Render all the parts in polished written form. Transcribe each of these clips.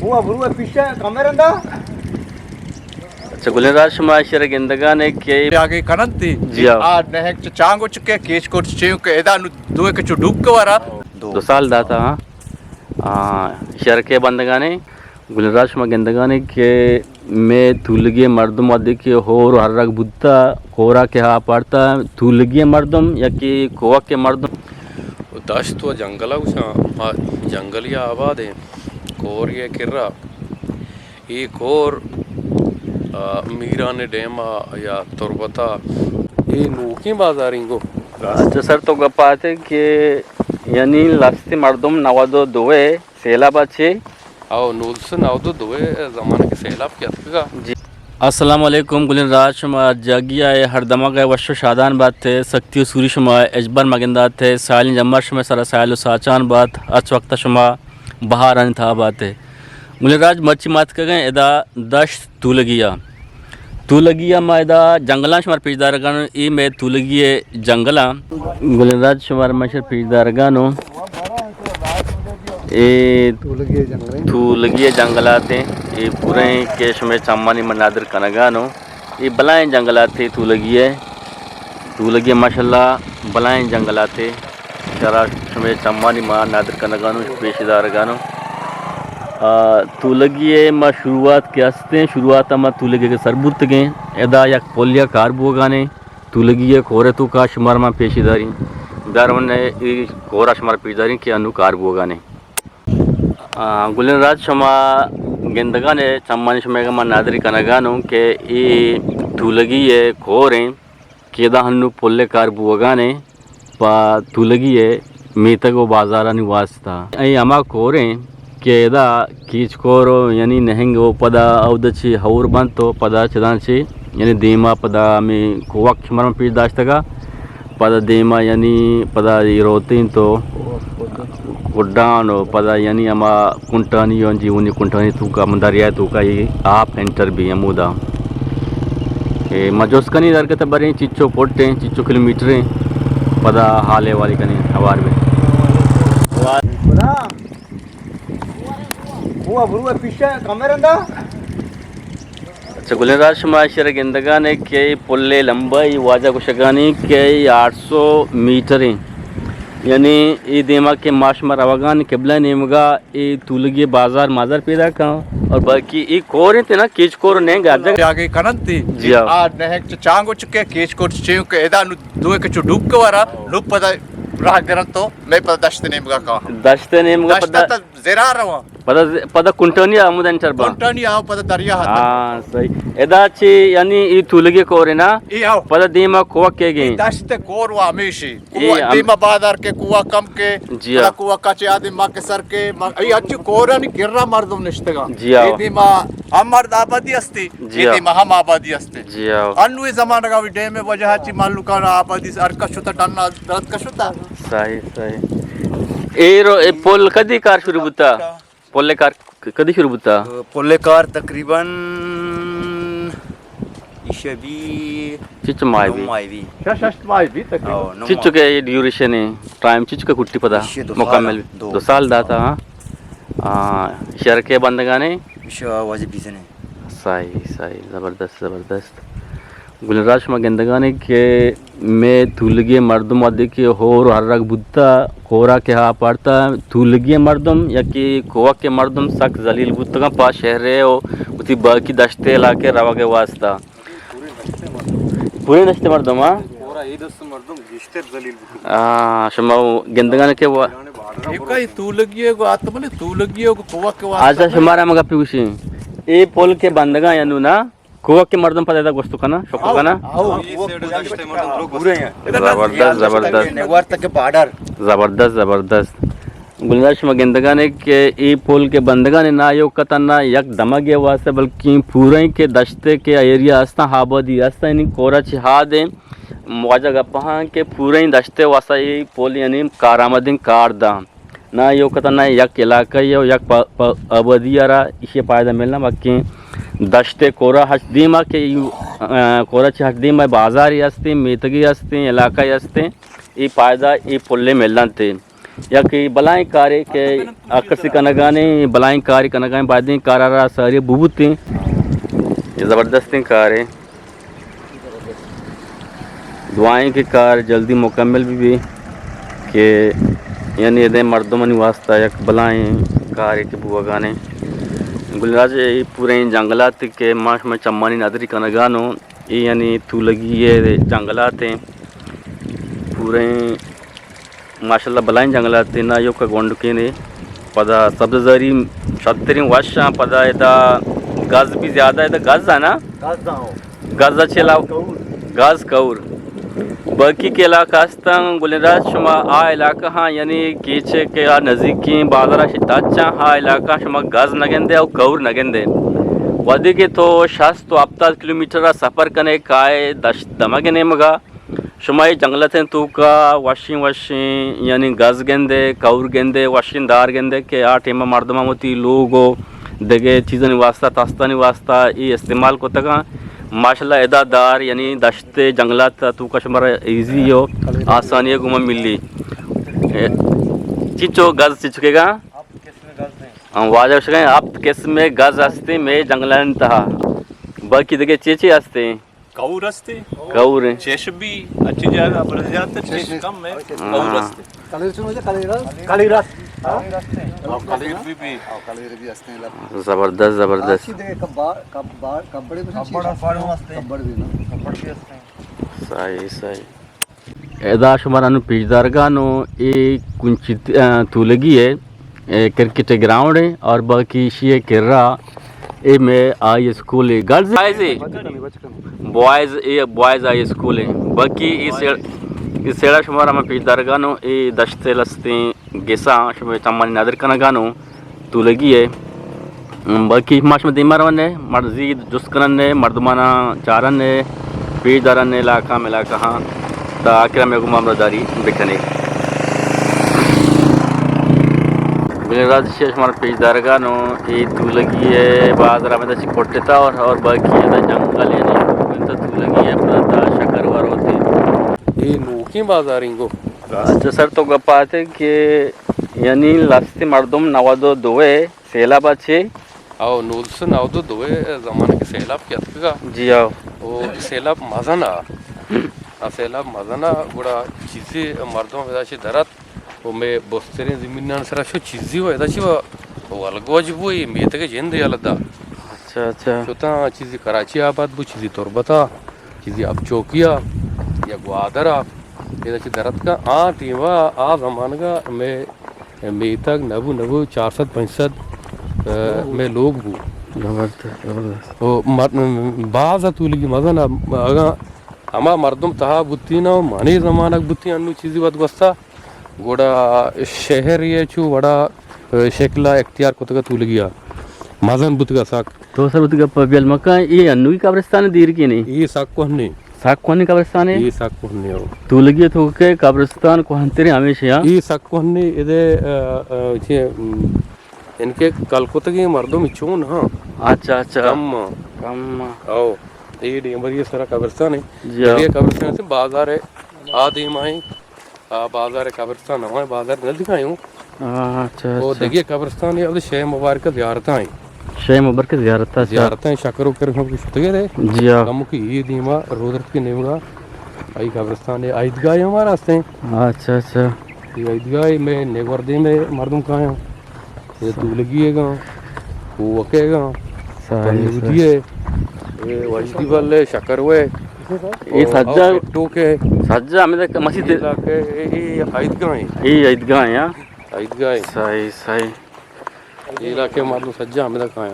Buah buruh pisah kamera anda. अच्छा गुलराज शमाशर गिंदगाने के आगे कनंती जिया नहक चांगो चुके केच कोट चेव के एदा दो के चुडुक के वारा 2 साल दाता शर के बंदगाने गुलराज शमा गिंदगाने के में तुलगी मर्दम आदि के होर हर रग बुद्धा कोरा के हा पड़ता तुलगी मर्दम या कि कोवा के मर्दम दश्त व जंगल जंगलिया आबाद है कोर ये किर्रा ये कोर मीरा ने डेमा या तुरबता ये नूकी बाजारिंगो अच्छा सर तो गप्पा आते कि यानी लास्ती मर्दम नवादो दोए सेला बच्चे आओ नूल्स नवादो दोए ज़माने के सैलाब क्या था जी अस्सलाम वालेकुम गुलराज शमा जागिया है हर दमा गए वशो शादान बात थे सक्ति सूरी शमा अजबर मगंदा थे सालिन जम्मर शमा सरा साइलो साचान बात अच वक्त शमा बहार अन था बात है गुलराज मच्छी मात कर गए एदा दश तुलगिया मायदा जंगला शुमार पिजदार गानो ई में तुलगिए जंगला गुलराज शुमार मशर पिजदार गानो ए तुलगिए जंगला थे ये पूरे केश में चम्मानी मनादर कनगानो ये बलाएं जंगला थे तुलगिए माशाल्लाह बलाएं जंगला थे शरा में चम्मानी मनादर कनगानो पेशदार गानो तुलगिए माँ शुरुआत के हस्ते शुरुआत में तुलगिए के सरबुत गए एदा या पोलिया कारबो गाने तुलगिए कोरे तो का शुमार में पेशीदारी दारवन ने कोरा शुमार पेशीदारी के अनु कारबो गाने गुलराज शमा गेंदगाने चम्मानी शमेगा माँ नादरी कनगानो के ये तुलगिए कोरे केदा हन्नु पोले कारबो गाने पा तुलगिए मीतगो बाजारा निवासता ऐ अमा कोरे केदा कीचकोरो यानी नहेंगो पदा अवदची हौर बंतो पदा चदांची यानी देमा पदा में कोवक शमरम पीच दाश्तगा पदा देमा यानी पदा रोतीन तो कुड्डानो पदा यानी अमा कुंटानी यों जीवनी कुंटानी तुका मंदारिया तुका ये आप एंटर भी अमुदा ए मजोस्कनी दर के तबरे चिच्चो पोटे चिच्चो किलोमीटर पदा हाले वाली कने हवार में Buah buruh pisah kamera anda. अच्छा गुलराज शमाशर गिंदगाने के पुल्ले लंबाई वाजा कुशगानी के 800 मीटर यानी ये देमा के माशमर अवगान केबला नेमगा ये तुलगी बाजार माजार पैदा का और बाकी ये कोरे थे ना केच कोर ने गाजा आगे कनंती जी नहक चांगो चुके केच कोट चेव के एदा दो के चुडुक के वारा लुप पदा राह गरत तो मैं पदा दश्ते नेमगा पदा ज़रा रवा पदा कुंटनी आमुदन चरबा कुंटनी आओ पदा दरिया हाथ हाँ सही एदाची यानी ये तुलगी कोरे ना ये आओ पदा देमा कोवा के गए दश्ते कोर वा हमेशा कुआ देमा बाजार के कुआ कम के जिया कुआ काचे आदि माँ के सर के ये अच्छी कोरा नि किर्रा मर्दम निश्तगा जिया ये देमा हम मर्द आबादी अस्ती ये देमा हम आबादी अस्ते जिया अन्वे ज़माना का विडे में वजह ची मालूका ना आबादी से अर्का शुता टन्ना दर्द का शुता सही ए पोल कदी कार शुरू बुता पोले कार कदी शुरू बुता Polle कार तकरीबन इशबी चिच मायवी शशट माई भी तक चिच के ड्यूरेशन है टाइम चिच का कुट्टी पता मुकम्मल 2 साल दाता शर के बंदगाने वाजिब बिजने सही ज़बरदस्त गुलराज शमा गेंदगाने के में तुलगी मर्दम आदि के होर हर रग बुद्धा कोरा के हा पड़ता तुलगी मर्दम या कि कोवा के मर्दम सक जलील बुद्धा पा शहरे हो उसी बाकी दश्ते इलाके रवा के वास्ता पूरे दश्ते मर्दम शमा गेंदगाने के वा आजा शमारा मगा पीछे ये पोल के बंदगा यानु ना कोवा के मर्दम पता था गोश्त का ना शौक का ना जबरदस्त गुलराज मगेंदगाने के ई पोल के बंदगाने ना यो कतना यक दमगे वास्ते बल्कि पूरे के दश्ते के एरिया आस्ता हाबदी आस्ता इन कोरा छिहादे मौजा गपहा के पूरे दश्ते वास्ता ये पोल यानी कारामदिन कारदा ना यो कतना यक इलाका यो यक अबदियारा इसे फायदा मिलना बाकी दश्ते कोरा हसदीमा के कोरा हसदीमा बाजारी असते मेतगी असते इलाका असते ये फायदा ये पुल्ले मिलना थे या कि बलाएं कारे के आकर्षित कनगाने बलाएं कारी कनगाएं बादें कारारा सारे बुबुते ये ज़बरदस्त कार है। दुआएं की कार जल्दी मुकम्मल भी के यानी ये मर्दमनी वास्ता एक बलाएं कार के बुआ गाने गुलराज पूरे जंगलात के माश में चम्मानी नादरी कनगानो ये यानी तू लगी ये जंगलात हैं पूरे माशाल्लाह बलाएं जंगलात ना यो का गोंड के ने पदा सब्ज़री शतरी वाशा पदा इदा गज भी ज़्यादा है गज है ना गज चला गज कौर बाकी के इलाका गुलराज शुमा आ इलाका हाँ यानी कीचे के नज़दीकी बाज़ारा शिताचा हाँ इलाका शुमा गज नगेंदे और कौर नगेंदे वदी के तो 60 किलोमीटर सफ़र करने काय दमगे ने मगा शुमा ये जंगलत हैं तू का वाशी यानी गज गेंदे कौर गेंदे वाशिंदार गेंदे के आ टेमा मर्दमा मोती लोगो दगे चीज़ें वास्ता तास्ता वास्ता ये इस्तेमाल को तक माशाल्लाह एदादार यानी दश्ते जंगलात तू कशमर इजी हो आसानी गुमा मिली चिचो गज चिचकेगा वाजब आप किस में गज असते में जंगलान तहा बाकी दगे चेचे असते कौर असते कौर चेश भी अच्छी जगह पर जाते चेश कम है कौर असते ज़बरदस्त ज़बरदस्त सही सही एदा शुमार अनु पिजदारगानो एक कुंची तू लगी है क्रिकेट ग्राउंड है और बाकी शी किर्रा ए में आई स्कूल है गर्ल्स बॉयज़ आई स्कूल है बाकी इस सेड़ा शुमार हम पिजदारगानो ए दश्ते लस्ते गेसा शुमार चम्मानी नादर कनगानो तू लगी है बाकी माश में दिमार वन है मर्जी जुस्करन ने मर्दमाना चारन ने पिजदारन ने इलाका मिला कहाँ आखिर में मामलादारी बिखने गुलराज शेष हमारे पिजदारगानो ये तू लगी है बाज़ार में तो कोटेता और बाकी है जंगल है नहीं तो तू लगी है अपना शक्कर वार होते ये नोकी बाजारी को अच्छा सर तो गपाते कि यानी लास्ते मर्दम नवादो दोए सेला बचे आओ नूल्स नावदो दोए ज़माने के सैलाब क्या था जी आओ वो सैलाब मज़ाना सैलाब मज़ाना गुड़ा चीज़ें मर्दों में दाशी दरत वो मैं बस्तेरे ज़मीन सरा शो चीज़ें वो दाशी वो अलग वाजिब वो ये मैं तक जेंद यालदा अच्छा अच्छा शोता चीज़ें कराची आबाद वो चीज़ें तोरबता चीज़ें अब चौकिया या ग्वादरा ये दाशी दरत का टीवा ज़माने का मैं तक नबू 400-500 में लोग बू ज़बरदस्त वो बाज़ तू लगी मज़ा अगर हमा मर्दम तहा बुत्ती ना मानी ज़माना बुत्ती अन्नू चीज़ी बात बस्ता गोड़ा शहर ये चू बड़ा शक्ला इख्तियार को तक तू लगिया मज़न बुत का साक तो सर बुत का पबियल मका ये अन्नू की कब्रिस्तान दीर की नहीं ये साक को नहीं साक कोनी कब्रिस्तान है ये साक को नहीं हो तू लगी तो के कब्रिस्तान को हंतरे हमेशा ये साक को नहीं इधे इनके कलकत्ता के मर्दों में चून हाँ अच्छा अच्छा कम आओ ये डेमर ये सारा कब्रिस्तान है जी ये कब्रिस्तान से बाजार है आदि माई बाजार है कब्रिस्तान हमारे बाजार न दिखाऊं अच्छा वो देखिए कब्रिस्तान है अब शे मुबारक ज़ियारत हैं शे मुबारक ज़ियारत हैं शक्कर कर हम कुछ तो रे जी हां कम की ये दीमा रोदर की नेमगा आई कब्रिस्तान है ईदगाह हमारा रास्ते अच्छा अच्छा ये ईदगाह में नेगवर्दी में मर्दम कहाँ हैं ये तू लगिएगा वो वकेगा सही है ये वजदी वाले शक्कर हुए ये सज्जा टोके सज्जा हमें तो मस्जिद इलाके ये ईदगाह है ये ईदगाह है यार ईदगाह है सही सही ये इलाके मालूम सज्जा हमें तो कहाँ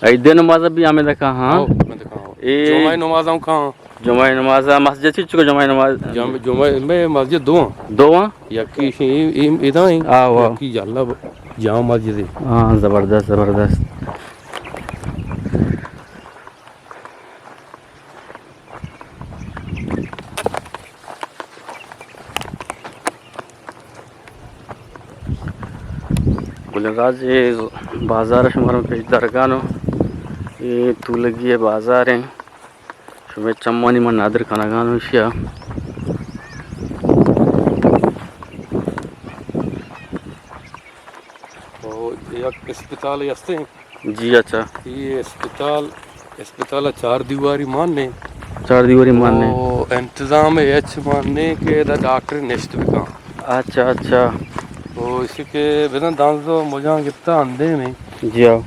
है ईद नमाज भी हमें तो कहाँ मैं तो कहाँ ये जुमाई नमाज हम कहाँ जुमाई नमाज मस्जिद से चुका जुमाई नमाज जुमाई में मस्जिद दो यकी इधर ही यकी जल्ला जाम मस्जिद है हाँ ज़बरदस्त ज़बरदस्त गुलराज ये बाज़ार शुमार पेश दरगानो ये तू लगी है बाज़ार है शुमे चम्मानी मन नादर खानागानो शिया और एक अस्पताल असते जी अच्छा ये अस्पताल 4 दीवारी मानने 4 दीवारी मानने और इंतज़ाम एच मानने के दा डॉक्टर नेस्ट बिका अच्छा अच्छा तो इसके बिना दांत तो मुझे कितना अंधे में जी हाँ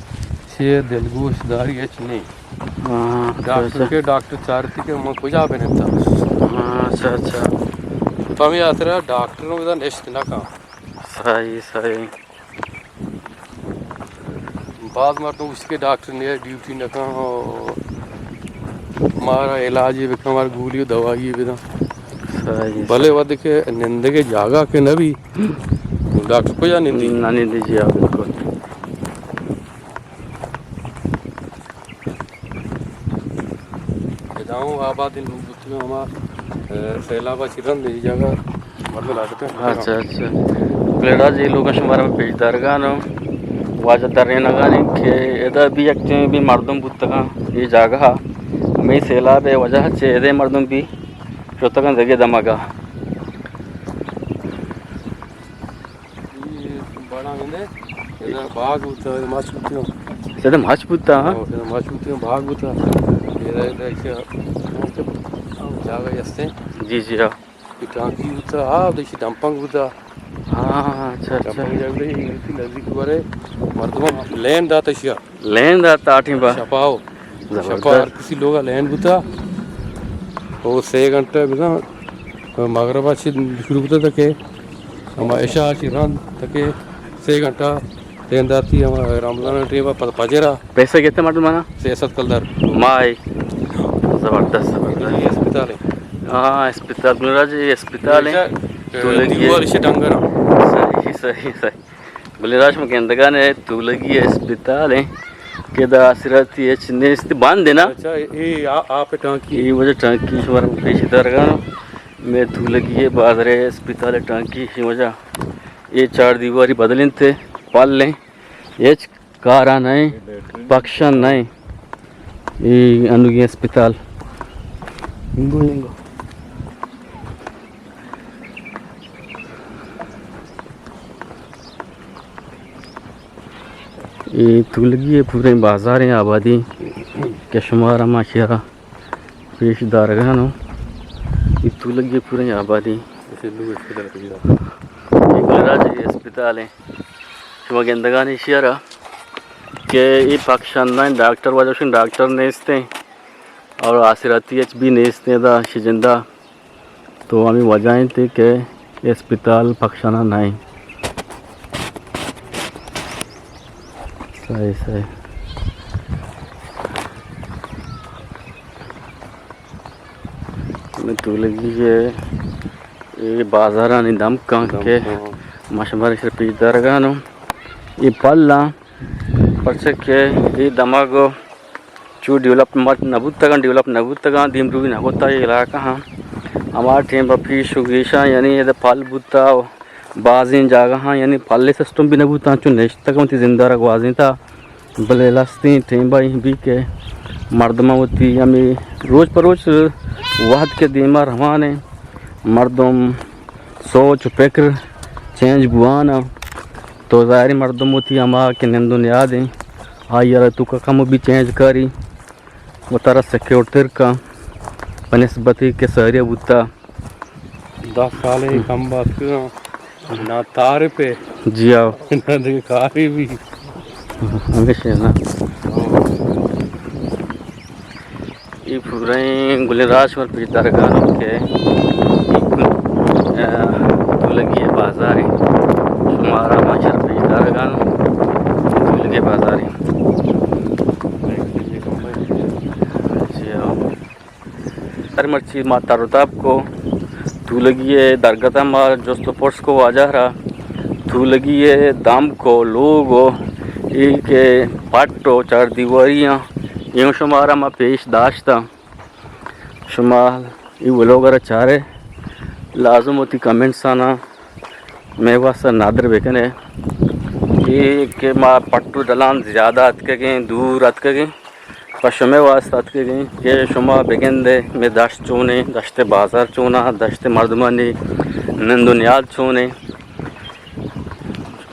छे दिलगोशदारी एच नहीं हाँ डॉक्टर चारती के मैं कुछ आप नहीं हाँ अच्छा अच्छा तो हम याद रहा डॉक्टरों का नेस्ट ना काम सही सही बाद में तो उसके डॉक्टर ने ड्यूटी न काम और हमारा इलाज भी हमारा गोली दवाई भी सही भले वध के निंद के जागा के न भी डॉक्टर को या निंदी नानी दीजिए आप बिल्कुल गाँव आबादी लोग हमारा सैलाबा चिरन दी जगह मतलब लागते हैं अच्छा अच्छा प्लेड़ा जी लोग शुमार में पेश दरगानो वाजा दर्रेनगानी के एदा भी एक्चुअली भी मर्दम बुत्तगा ये जगह मैं सैलाब है वजह से एदे मर्दम भी चौथका जगह दमागा बड़ा मैंने इधर बाग होता है माचूतियों सेदा माच बुत्ता हाँ माचूतियों बाग होता इधर इधर क्या जगह यस्ते जी जी हाँ टांकी होता हाँ देखिए डंपंग होता हाँ अच्छा अच्छा डंपंग जब इनकी नजदीक वाले मर्दों लैंड दाता शिया लेन दा ताठी बा छपाओ छपा किसी लोग लैंड होता वो 6 घंटे बिना मगरबा से शुरू होता था के हम ऐसा रन तके 6 घंटा लेन दाती हम रमजान टेबा पजेरा पैसे कितने मर्द माना 6-7 कलदार माई जबरदस्त जबरदस्त ये अस्पताल है हाँ अस्पताल मेरा जी अस्पताल है तो लगी दीवार से डंगर सही सही सही बलिराज में गेंदगा ने तू लगी है अस्पताल है के दा आसिरती है चिन्ने इस्ते बांध देना अच्छा ये आप टांकी ये वजह टांकी शुमार में पेश दरगा मैं तू लगी है बादरे अस्पताल टांकी ही वजह ये 4 दीवारी बदलें थे पाल लें ये कारा नहीं पक्षन नहीं ये अनुगी अस्पताल इंगो इंगो ये तुलगी है पूरे बाजार हैं आबादी के शुमार माशिया पेश दारगानो ये तुलगी पूरे आबादी गुलराज अस्पताल है शुमा गेंदगानी शियारा के ये पाकिस्तान डॉक्टर वजह डॉक्टर नेस्ते और आसिराती एच भी नेस्ते दा शिजिंदा तो हमें वजह थे के अस्पताल पाकिस्तान नहीं सही सही मैं तो लगी ये बाजार आने दम का के मशमार से पीछ दरगानो ये पल्ला परसे के ये दमागो चू डेवलप मत डेवलप नबूतगा दीम रूबी न होता ये इलाका हाँ हमारे टीम बफी शुगीशा यानी ये पल बुता बाजिन जागा हाँ यानी पाले सिस्टम भी नबूता चु नेश तक मती जिंदा रखवाजी था भले लस्ती टीम भाई भी के मर्दमा होती हमें रोज पर रोज वाद के दीमा रवाने मर्दम सोच फिक्र चेंज बुआना तो ज़ाहिर मर्दम होती हमा के नंदुन याद है हाँ यार तू का कम भी चेंज करी वो तारा सिक्योरिटी का बनस्बती के सहरिया बुता 10 साल कम बात ना तारे पे जी आओ ना दिखारी भी हमेशा ना ये पूरे गुलराज और पीतर गानों के तो लगी है बाजार है हमारा माशर पीतर गानों तो लगे बाजार है हर मर्ची माता रुताब को तू लगी है दरगता मार जो फोर्स को आजा रहा तू लगी है दाम को लोग एक पाटो 4 दीवारियाँ यूँ शुमारा में पेश दाश्ता शुमार ये वो लोग अगर चारे लाजम होती कमेंट्स आना मैं वास्ता नादर बेकने ये के माँ पट्टू डलान ज़्यादा अतकें दूर अतकें पशुमे वास्ता अतकें के शुमा बेगंदे में दश्त चूने दश्त बाजार चूना दश्त मर्दमानी नंदुनियाद चूने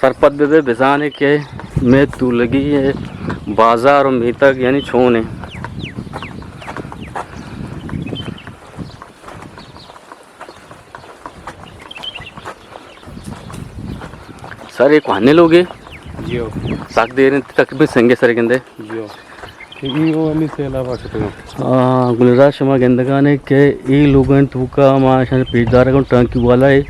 सरपत बे बेजाने के मैं तू लगी है बाजार और मैं तक यानी छोने सर एक आने लोगे जियो साक दे रहे तकरीबन संगे सर गेंदे जियो वो नहीं से अलावा गुलराज शमा गेंदगाने के ये लोगों तू का माशा पेजदार का टंकी वाला है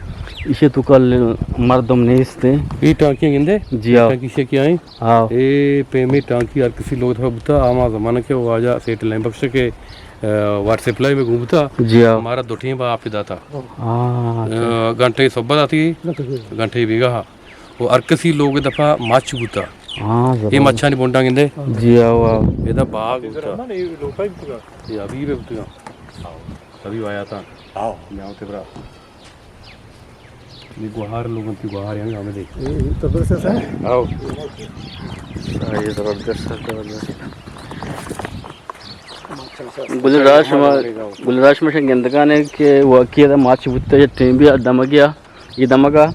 इसे तो कल मर्दम ने इसते ये टांकियां गिंदे जी हाँ टांकी से क्या है हाँ ये पेमे टांकी यार किसी लोग था बता आमा जमाना के वो आजा सेट लाइन बख्श के वाटर सप्लाई में घूमता जी हाँ हमारा दुठियां बा आप दाता हाँ घंटे सुबह आती घंटे बीघा वो हर किसी लोग दफा माछ गुता हाँ ये मच्छा नहीं बोंडा गिंदे जी हाँ वाह ये दा बाग गुता ये अभी भी गुता अभी आया था आओ मैं आते बरा ये गुहार लोगों की गुहार यहाँ हमें देख जबरदस्त है आओ ये जबरदस्त गुलराज में गेंदका ने के वाकिया दा माछ बुत्ते ये टीम भी दम गया ये दमगा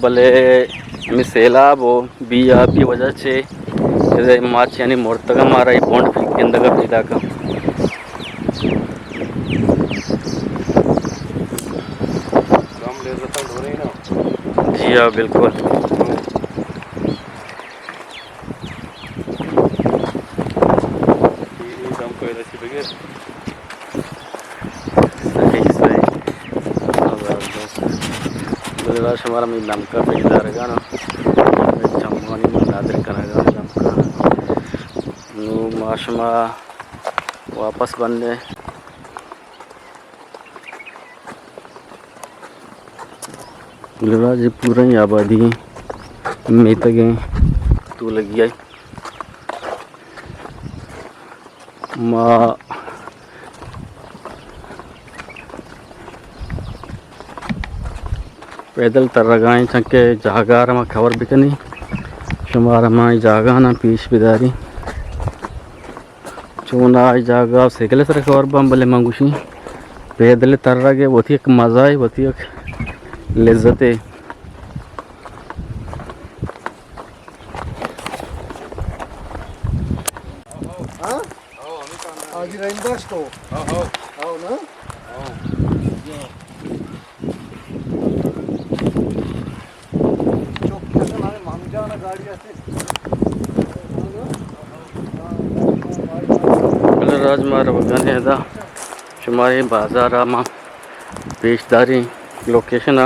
भले में सैलाब हो बिया की वजह से ये माछ यानी मोरतगा मारा ये बॉन्ड गेंदका पैदा का जी हाँ बिल्कुल गुलराज हमारा मैं दम का पैदा रहेगा ना चम्मानी में नादर करेगा दम का नू माशमा वापस बनने गुलराज पूरा ही आबादी में तक तू लगी है माँ पैदल तर रगाएं चंके जागा रमा खबर बिकनी शुमार माँ जागा ना पीछ बिदारी चूना जागा सेकले सर खबर बम बले मंगुशी पैदल तर रगे वो थी एक मज़ा है वो थी एक लज्जत है आज रेंडर्स को आओ ना राजमार वगैरह दा शुमारी बाजार मा पेशदारी लोकेशन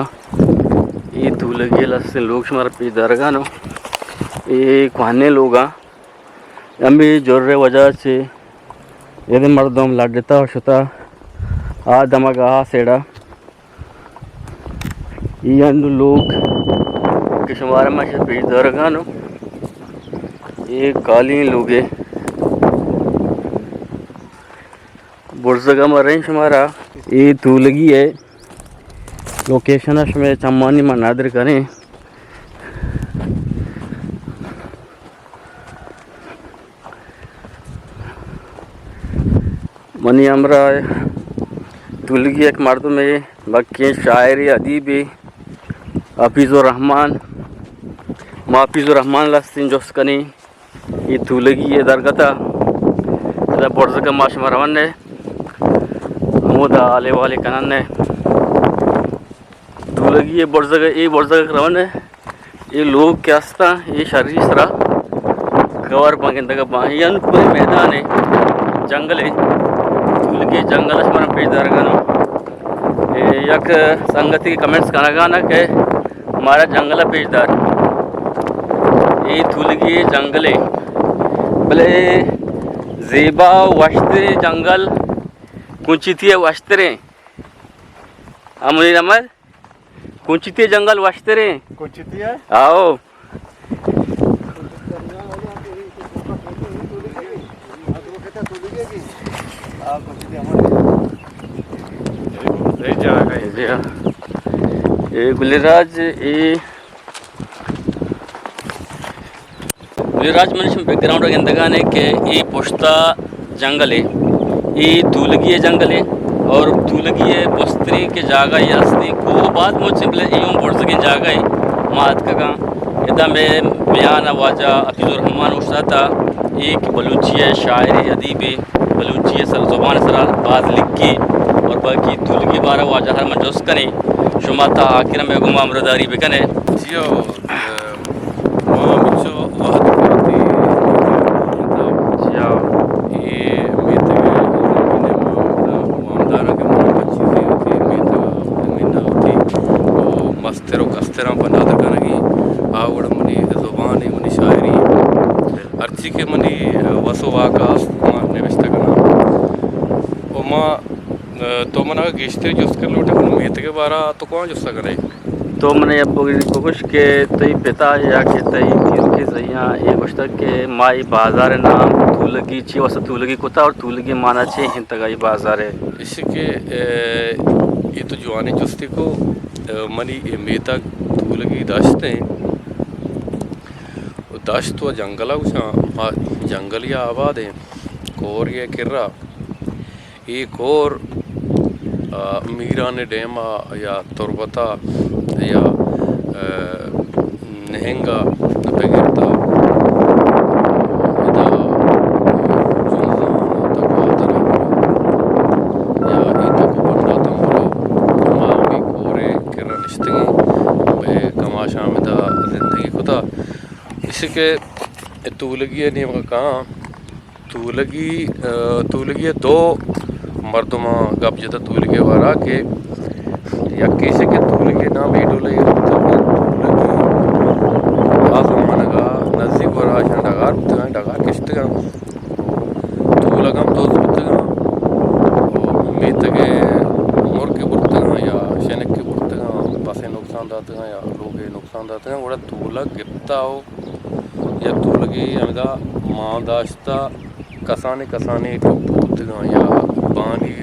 ये धूलगे लस्से लोग शुमारा पेशदार गा नो ये खाने लोग अम्बी जोर्रे वजह से यदि मर्दम लाडता शुता आ दमगा आ सेड़ा ये अंदर लोग के शुमारा में पेशदार गा नो ये काली लोगे बुर्जगा मरें शुमारा ये धूलगी है लोकेशन में चम्मानी में नादर करें मनी हमरा धूलगी एक मर्द में बाकी शायरी अदीबी हाफिज़ुर रहमान हाफिज़ुर रहमान लस्तीन जोस्कनी ये धूलगी है दरगता बुर्जगा माश मरवन है मुदा आले वाले कनन है लगी ये बुर्जगा रवन है ये लोग क्या ये शरीर सरा गवर बांगेंदगा बाहियन पूरे मैदान है जंगल है लगी जंगल हमारा पेशदार गानो यक संगति के कमेंट्स करना गाना के हमारा जंगल पेशदार ये थुलगी जंगल है भले ज़ेबा वश्तरे जंगल कुंचितिया वश्तरे अमरी रमल कुंचितिया जंगल वश्तरे कुंचितिया आओ ये जगह है जी हाँ ये गुलिराज मनुष्य बैकग्राउंड गिंदगाने के ये पुश्ता जंगल है ये तूलगी जंगल है और तूलगी बस्त्री के जागा ये असली को बात मुझ सिंपल यूं बोल सके जागा है मात का इदा में बयान आवाजा अफीजुर रहमान उस्ताद एक बलूची शायरी अदीबी बलूची सल ज़ुबान सरा बात लिख के और बाकी तूलगी बारा वाजा हर मजोस कने शुमाता आखिर में गुमा अमरदारी बिकने जियो मां बिचो वाहत करती जिया ये मेते ने मामदारा के मन चीजें होती मेते मिना होती मस्तेरो कस्तेरा बना दकनगी आवड़ मनी ज़ुबान मनी शायरी अर्ची के मनी वसो वाकास मारने विस्तकना ओ मां तो मना गेस्ते जो उसके लोटे मन मेते के बारा तो कौन जो सगरे तो मैंने अब कुछ के तई पिता या के तई तीर के जइया ये कुछ तक के माई बाजार नाम तूलगी ची वस तूलगी कुता और तूलगी माना छे हिंतगाई बाजार है इसके ये तो जवानी जुस्ती को मनी ये मेता तूलगी दाश्ते दाश्त व जंगला उसा जंगलिया आबाद है कोर ये किर्रा ये कोर मीरा ने डेमा या तुरबता या नहंगा बेगिरता इदा या इता को बंदा तमरो मामी कोरे किरण निश्तगी मैं कमाशा में दा जिंदगी को था इसके तूलगी ने कहा तूलगी दो मर्दमा गप जता तूलगे वारा के या किसी के तूलगे नाम ही डोले आजमानगा नजीब और आशा डगार किश्तगा तूलगम दोस्त बुतगा मीतगे उम्र के बुतगा या शनक के बुतगा पासे नुकसान दातगा या लोगे नुकसान दातगा वड़ा तूलग गिरता हो या तूलगी अमदा मां दाश्ता कसाने बुतगा या बानी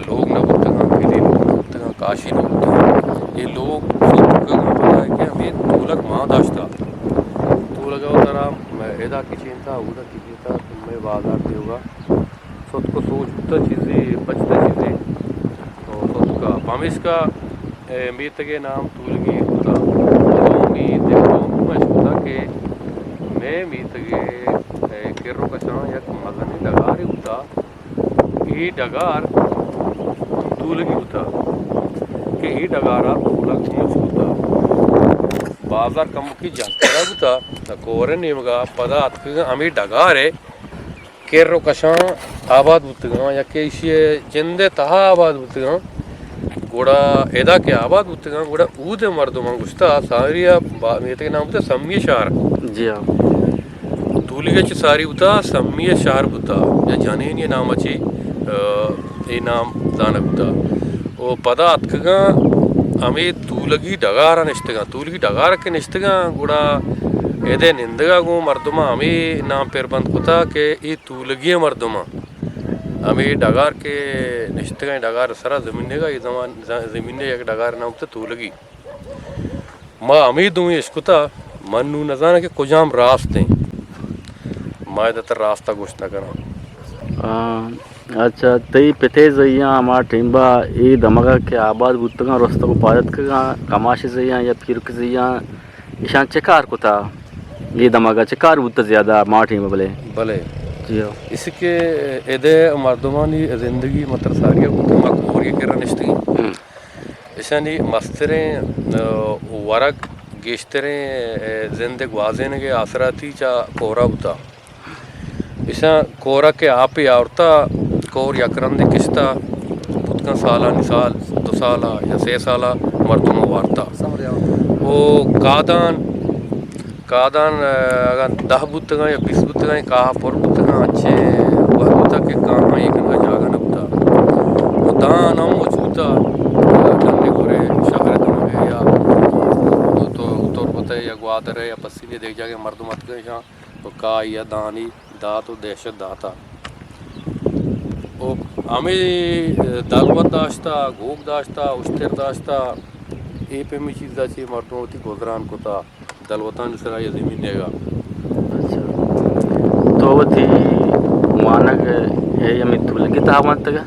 लोग न बुतगा फिरी लोग न बुतगा काशी न बुतगा ये लोग पता है कि हमें तूलक माँ दाश्ता तूलगा उतरा मैं एदा की चिंता उदा की चिंता तुम्हें बाजार पे होगा खुद को सोचता चीज़ें बचता चीज़ें तो खुद का पामिश का मीत के नाम तूलगी होता उम्मीद देखो मैं सोचा कि मैं मीत के किरो का चाँ या मज़ा डगार होता ये डगार तूलगी होता कि ये डगारा तूलग मुझ होता बाजार कम की जानकारी होता न कोरे नेमगा पदा अतक अमी डगारे केरो कशां आबाद बुतगा या के इसे जिंदे तहा आबाद बुतगा गोड़ा एदा के आबाद बुतगा गोड़ा ऊदे मर्दमा गुस्ता सारिया मेते के नाम होता सम्य शहर जी हाँ तूलिगे च सारी उता सम्य शहर बुता या जाने ये नाम अच्छी ये नाम दाना बुता ओ पदा अतकगा अमी तूलगी डगारा निश्तगा तूलगी डगार के निश्तगा गुड़ा एदे निंदगा गो मर्दमा अमी नाम पेरबंद कुता के ये तूलगी मर्दमा अमी डगार के निश्तगा डगार सरा जमीने का ये जमीने एक डगार नाम होता तूलगी माँ अमी दूँ इसकुता मनु नजाना के कुजाम रास्ते माँ दतर रास्ता गोश्त न करा अच्छा तई पिते जइया हमार टिम्बा ये दमगा के आबाद बुतगा रस्ता को पादत का कमाशी जइया या फिर के जइया ईशान चकार को था ये दमगा चकार बुत ज्यादा मार टिम्बा भले जी हो इसके एदे मर्दमानी जिंदगी मतलब सारिया बुतगा कोरिया के रनिश्तगी ईशानी मस्तरे वरक गेश्तरे जिंदग वाजेन के आसराती चा कोरा बुता ईशा कोरा के आप ही औरता कोर यकरंदे किस्ता बुतका साला निसाल 2 साला या 6 साला मर्दमा वार्ता वो कादान अगर 10 बुतगा या 20 बुतगा कहा पर बुतगा अच्छे वह बुता के कहाँ एक ना जागा न बुता वो दान हम मौजूदा डंडे गोरे शहर दमगे या तो तौर बुता या ग्वादर या पसीने देख जाके मर्द मत गए यहाँ तो का या दानी दात और दहशत दाता ओ आम्ही दालवत दाश्ता गोग दाश्ता उश्तेर दाश्ता ए पे मी चीज़ाची मर्दों होती गोदरान कोता दलवतान सरा ये ज़मीनेगा अच्छा तो वो थी मानक है यमी तुलगी तावंत का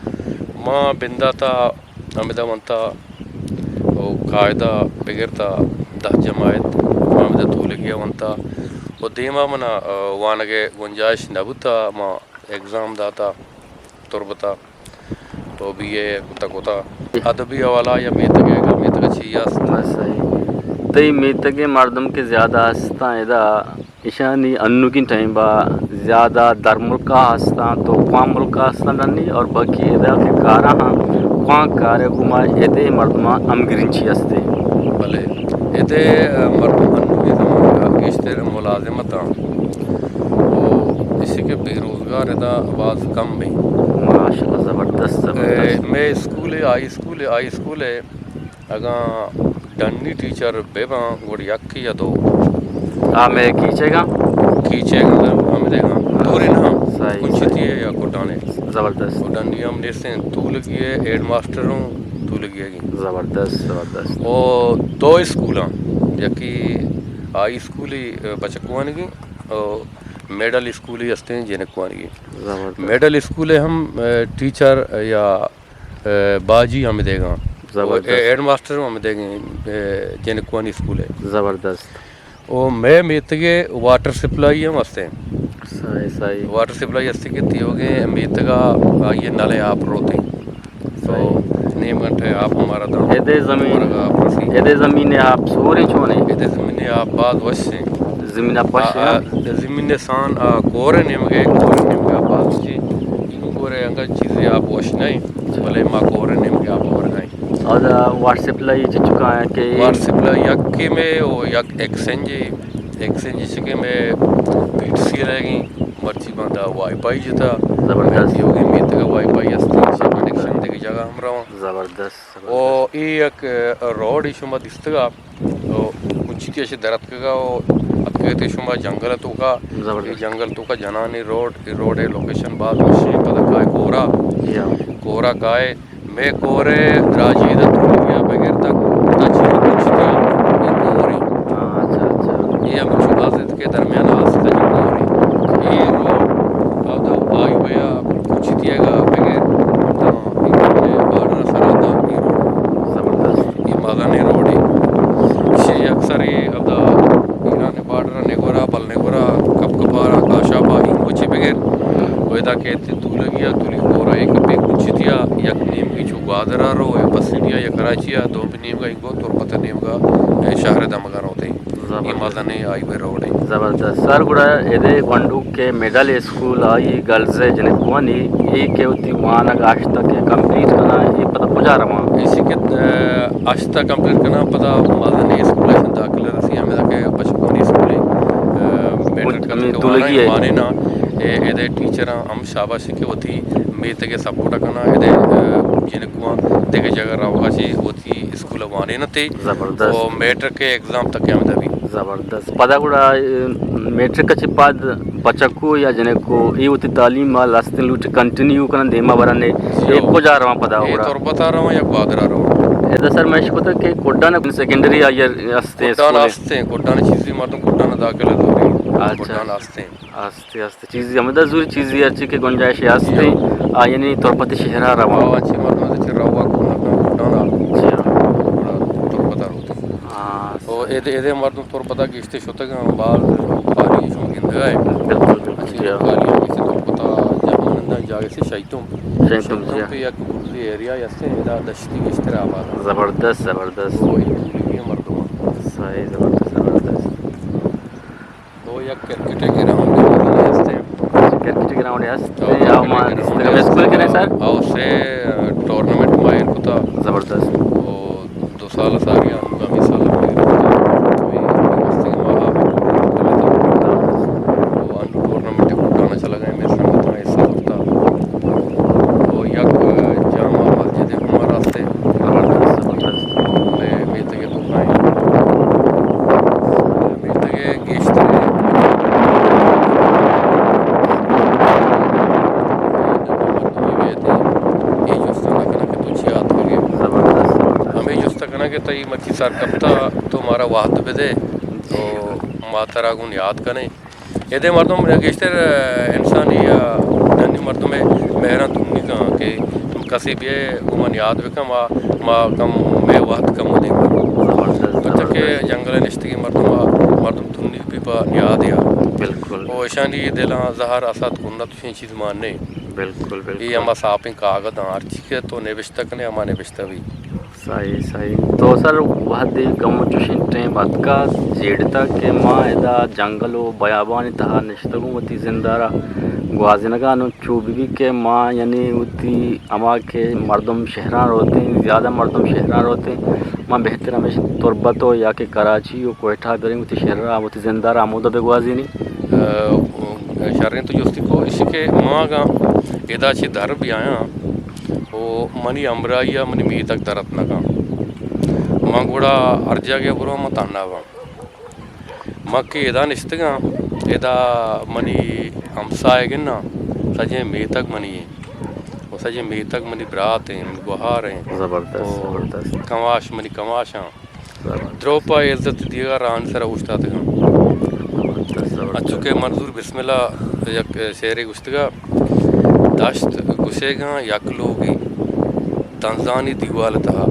माँ बिंदा था अमिदा मंता और कायदा बिगरता दा जमायत मामदा तुलगी वंता वो देमा मना वानगे गुंजाइश नबुता माँ एग्ज़ाम दाता तुरबता तो भी ये कुत्ता कोता अदबी वाला या मेतगा छिया सही तई मेतगे मर्दम के ज़्यादा हस्ता इदा इशानी अन्नू की टाइम बा ज़्यादा दरमुल्का हस्ता तो क्वाम मुल्का हस्ता नन्नी और बाकी इदा के कारा हाँ क्वां कारे गुमा इदे मर्दमा अमगिरिंची हस्ते भले इदे मर्दम अन्नू के ज़माना इश्तेर मुलाजिमता इसी के बेरोज़गार इदा आवाज़ कम में माशाल्लाह ज़बरदस्त मैं आई स्कूल है अगर डन्नी टीचर बेबा गोड़ यक्की या दो मैं खींचेगा हमें देगा दूरी ना सही कुछ थी या कोटाने ज़बरदस्त डन्नी हम जैसे तू लगी है हेड मास्टर हूँ तू लगी है ज़बरदस्त और दो स्कूल यकी आई स्कूल ही बचकुआन की और मेडल स्कूल ही हस्ते हैं जेनकुआन की मेडल स्कूल है हम टीचर या बाजी हमें देगा हेड मास्टर हमें देंगे जेनकुआन स्कूल है ज़बरदस्त और मैं मेतगे वाटर सप्लाई हम हस्ते हैं सही वाटर सप्लाई हस्ते के हो गए मेतगा ये नाले आप रोते तो नेम घंटे आप हमारा दाम एदे ज़मीन आप सूरे छोने एदे ज़मीन आप बाद वश से ज़मीन पश ज़मीन सान कोरे नेम के बाद जी कोरे अंगा चीज़ें आप वश नहीं भले माँ कोरे नेम के आप और नहीं और व्हाट्सएप लाई चुका है कि व्हाट्सएप लाई यक के में और यक एक्सचेंज के में पीटीसी रहेगी मर्ची बांधा वाईफाई जता ज़बरदस्त होगी मीत का वाईफाई अस्ती कनेक्शन देगी जगह हम रहा ज़बरदस्त और ये एक रोड इशुमा दिस्तगा कुछ ऐसे दरत का कहते शुमा जंगल तो का ये जंगल तो का जनानी रोड है लोकेशन बाद में पता काय कोरा काय मैं कोरे राजी दा तो गया बगैर तक तची कुछ दिया ये कोरी अच्छा ये हम चुकासे के दरमियान आस्था जी कोरी ये रोड अब तो आई भैया कुछ दिएगा बगैर तो ये बारना सरादा ये रोड ज़बरदस्त ये मगाने रोड है ये अक्सर ये अब ईरान बार्डर नेगोरा बलनेगोरा कपकपारा काशाबा इन कुछ बगैर वेदा कहते तू लगिया तुली कोरा एक पे कुछ दिया यक नीम की जो गादरा रो है बस इंडिया या कराची या दो भी नीम का इनको तो पता नीम का शहर दमगार होते हैं ये मजा नहीं आई हुए रोड है ज़बरदस्त सर गुड़ा इधे वंडू के मिडल स्कूल आई गर्ल्स है जिन्हें कुआनी ये के होती मानक आज तक कंप्लीट करना ये पता पुजा रहा इसी के आज तक कंप्लीट करना पता मजा नहीं स्कूल है दाखिल रसी हमें के बचपन स्कूल है माने ना एदे टीचर हम शाबाशी के होती मेत के सपोर्ट करना एदे जिनको देखे जगह रहोगा ची होती स्कूल वाने न थे ज़बरदस्त और मैट्रिक के एग्जाम तक हम तभी ज़बरदस्त पता गुड़ा मैट्रिक का चिपाद बच्चों या जने को ये होती तालीम वाल अस्तिन लूट कंटिन्यू करना देमा बरने एक को जा रहा हूँ पता गुड़ा ये तो बता रहा हूँ या बादरा रहा हूँ इधर सर मैं इसको तो कि कोड्डा ने सेकेंडरी आयर अस्ते कोड्डा ने चीज़ी मारते कोड्डा ने दाखिल है अच्छा आस्ते आस्ते चीज़ हमें जरूरी चीज़ ये अच्छी के गुंजाइश आस्ते यानी तोरपति शहरा रहा अच्छी मतलब से रवा कोना तोरपता होते हाँ और एदे मर्दों तोरपता की इस्ते शोते का बाल खाली शो गिंदगा है बिल्कुल अच्छी खाली इसे तोरपता जब जागे से शैतुम पे या कुछ एरिया या से इधर दश्ती की इस्तेरा आवाज़ ज़बरदस्त वो ये मर्दों सही ज़बरदस्त तो या क्रिकेट के ग्राउंड है स्कूल के सर और से टूर्नामेंट मायर को था ज़बरदस्त और 2 साल सारी आगामी साल टूर्नामेंट पुराना चला गया मेरे संग था इस साल था और यक जामा मस्जिद हमारा रास्ते ज़बरदस्त मैं तक तो खाए मैं तक गेस्ट के तई मच्छी सर कप्ता तो हमारा वाहत बेदे तो मातरा गुन याद कने यदि मर्दों में गेस्टर इंसानी या धनी मर्दों में मेहरा तुमनी का के कसी भी उमन याद भी कम माँ कम मैं वाहत कम होने बच्चा के जंगल निश्चित मर्दों तुमनी भी पा याद या बिल्कुल वो ईशानी दिला जहर असद कुन्ना तुझे चीज़ मानने बिल्कुल बिल्कुल ये हम सापिंग कागज आर्ची के तो नेविष्टक ने हमारे नेविष्ट भी सही सही तो सर वह दे कम चुशिंटे बात का जेड़ता के माँ एदा जंगलो बयाबानी तहा निश्तगु मती जिंदारा ग्वाजिनगा नो चूबी के माँ यानी उती अमा के मर्दम शहरान होते हैं ज़्यादा मर्दम शहरान होते हैं माँ बेहतर हमेशा तुरबत हो या कि कराची हो कोयठा करेंगे उती शहरा उती जिंदारा आमोदा बेगवाजिनी शहरें तो जोस्ती को इसके माँ का एदा ची दर भी आया वो मनी अमराइया मनी मी तक दरत ना का माँ गुड़ा अर्जा के बुरा मत आना वा माँ के एदा निश्तगा एदा मनी हमसाए के ना सजे मी तक मनी है वो सजे मी तक मनी बरात हैं मनी गुहार हैं ज़बरदस्त कमाश मनी कमाश हाँ द्रोपा इज्जत दिया रान सर उस्ता थे अच्छु के मंजूर बिस्मिल्लाह यक शेर गुस्तगा दश्त गुशेगा यकलोगी तंजानी दीवाल था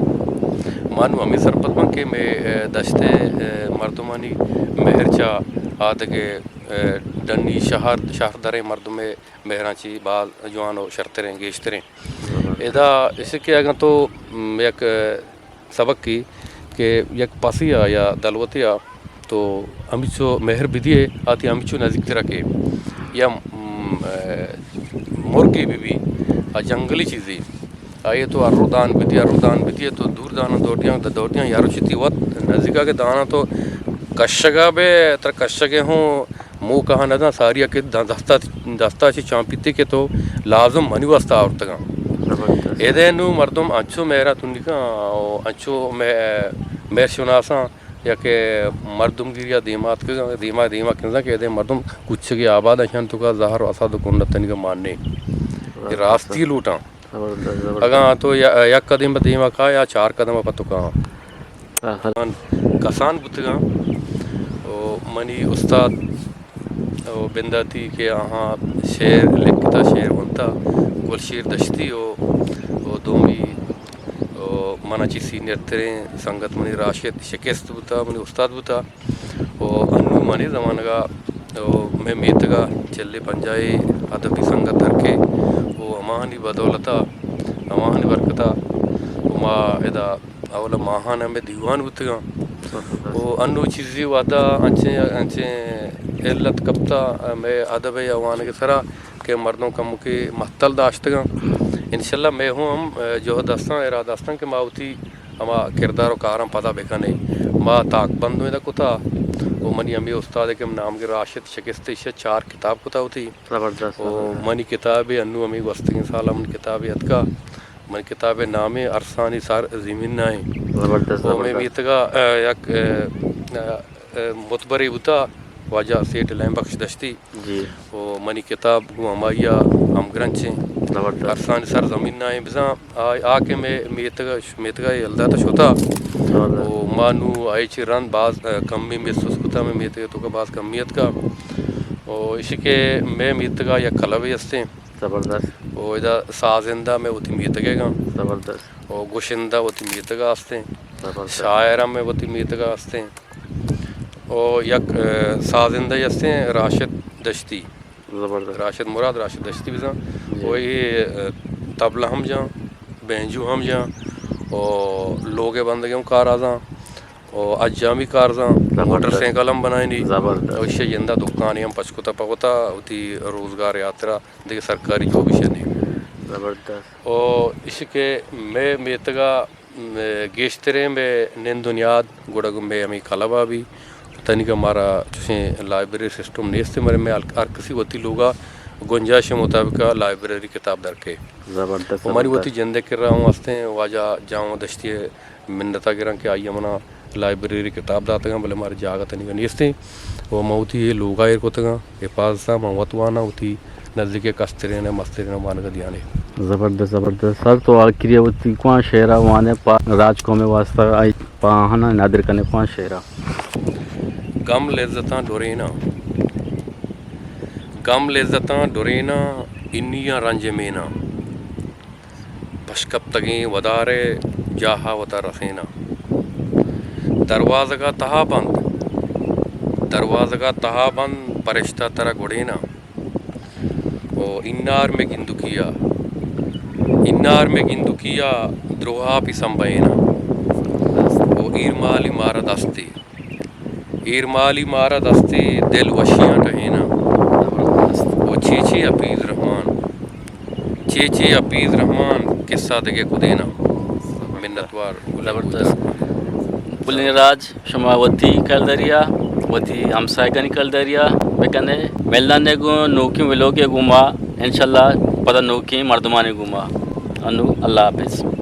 मानू अमी सरपत बन के मैं दश्ते मर्दमानी मेहरचा आद के डनी शहर दरे मर्द में मेहराची बाल जवानो शर्तरें गेश्तरें इदा इसके अगर तो एक सबक की के एक पासिया या दलवतिया तो अमिचो मेहर बिदिए आती अमिचो नज़दीक रखे या मुर्गी भी जंगली चीज़ें आइए तो अर्रुदान बिदिए तो दूर दाना दौटियाँ यारो चिती वत नज़दीका के दाना तो कश्शगा बे तर कश्शगे हों मुँह कहा नदा सारिया के दस्ता ची चांपीते के तो लाजम मनी वस्ता आवतगा एदे नु मर्दम अच्छो मेरा तुनिका अच्छो मैं सुनासा या के मर्दम गिरिया दीमात के दीमा किंजा के एदे मर्दम कुछ के आबाद अशान तो का जहर असाद कुन्नतन के मानने रास्ती लूटा अगर तो या कदम दीमा का या 4 कदम पतो का कसान बुतगा मनी उस्ताद बिंदा थी के यहाँ शेर लिखता शेर बनता कुल शेर दश्ती हो दोमी मनाची सीनियर तेरे संगत मनी राशिद शिकस्त बुता मनी उस्ताद बुता अनु मनी जमाना का मैं मीतगा चल्ले पंजाई अदबी संगत धर के वो अमानी बदौलता अमानी बरकता माँ इदा अवला माहाना में दीवान बुतगा वो अनु चीज़ी वादा अंचे इल्लत कप्ता मैं अदब अवान के सरा के मर्दों का मुके महतल दाश्तगा इंशाल्लाह मैं हूँ हम जो इरादास्तां के मावती हमा किरदार और कारम पता बेखा नहीं माँ ताक बंद में कुता वो मनी अमी उस्ताद के नाम के राशिद शिकस्त 4 किताब कुता होती ज़बरदस्त वो मनी किताब अन्नू अमी वस्ती साल मन किताब अदका मन किताब नामे अरसानी सार ज़मीन ना है ज़बरदस्त वो मैं मीतगा एक मुतबरी बुता वाजा सेठ लैम बख्श दश्ती जी वो मनी किताब हमाया हम ग्रंथें अरसान सर ज़मीन ना है बिजा आके मैं मीतगा यल्दा तो छोता वो मानू आई ची रन बाज कमी में सुस्कुता में मीतगा तो का बाज कमियत का और इसी के मैं मीतगा या कलवे हस्ते ज़बरदस्त वो इधर साजिंदा में वो मीतगेगा ज़बरदस्त और गुशिंदा वो मीतगा हस्ते ज़बरदस्त शायरा में वो मीतगा हस्ते और यक साजिंदा हस्ते राशिद दश्ती ज़बरदस्त राशिद मुराद राशिद दश्ती भी वही तबला हम जा बेंजू हम जा और लोगे बंदगे कार आजा और अजामी कार जा मोटरसाइकिल हम बनाए नहीं ज़बरदस्त और इससे जिंदा दुकान हम पचकुता पकोता उती रोज़गार यात्रा देखिए सरकारी जो विषय नहीं ज़बरदस्त और इसके मैं मेतगा गेश्तरे में निंदुनियाद गुड़ग में हमें कलाबा भी तनिक हमारा लाइब्रेरी सिस्टम नहीं इससे मेरे में हर किसी होती लोगा गुंजाइश मुताबिक लाइब्रेरी किताब दर के ज़बरदस्त हमारी होती जिंदे कर रहा हूँ वास्ते वाजा जाऊँ दश्ती मिन्नता गिरा के आई मना लाइब्रेरी किताब दाते हैं बोले हमारे जागा तनिक नहीं इसते वो मऊती ये लोगा एर को तगा ये पास सा मवतवाना होती नज़दीक कस्तरे ने मस्तरे ने मान का दिया ने ज़बरदस्त ज़बरदस्त सर तो आखिरी वती कौन शहरा वाने पा राजको में वास्ता आई पाहना नादिर कने कौन शहरा गम लज्जतां डुरेना इन्नियां रंज मेना बशकब तगें वदारे जाहा वता रखेना दरवाज़ा का तहा बंद परिश्ता तरा गुड़ेना ओ इन्नार में गिंदुकिया द्रोहा पिसंबेना ओ ईरमाली मारा दस्ते दिल वशियां टहेना ओ ची अपीज़ रहमान किस्सा दगे कुदेना मिन्नतवार ज़बरदस्त पुलिन राज शमा वती कल दरिया वती हमसायगनी कल दरिया बेकने मेलने गो नोकी विलोके गुमा इंशाल्लाह पता नोकी मर्दमाने गुमा अनु अल्लाह हाफिज़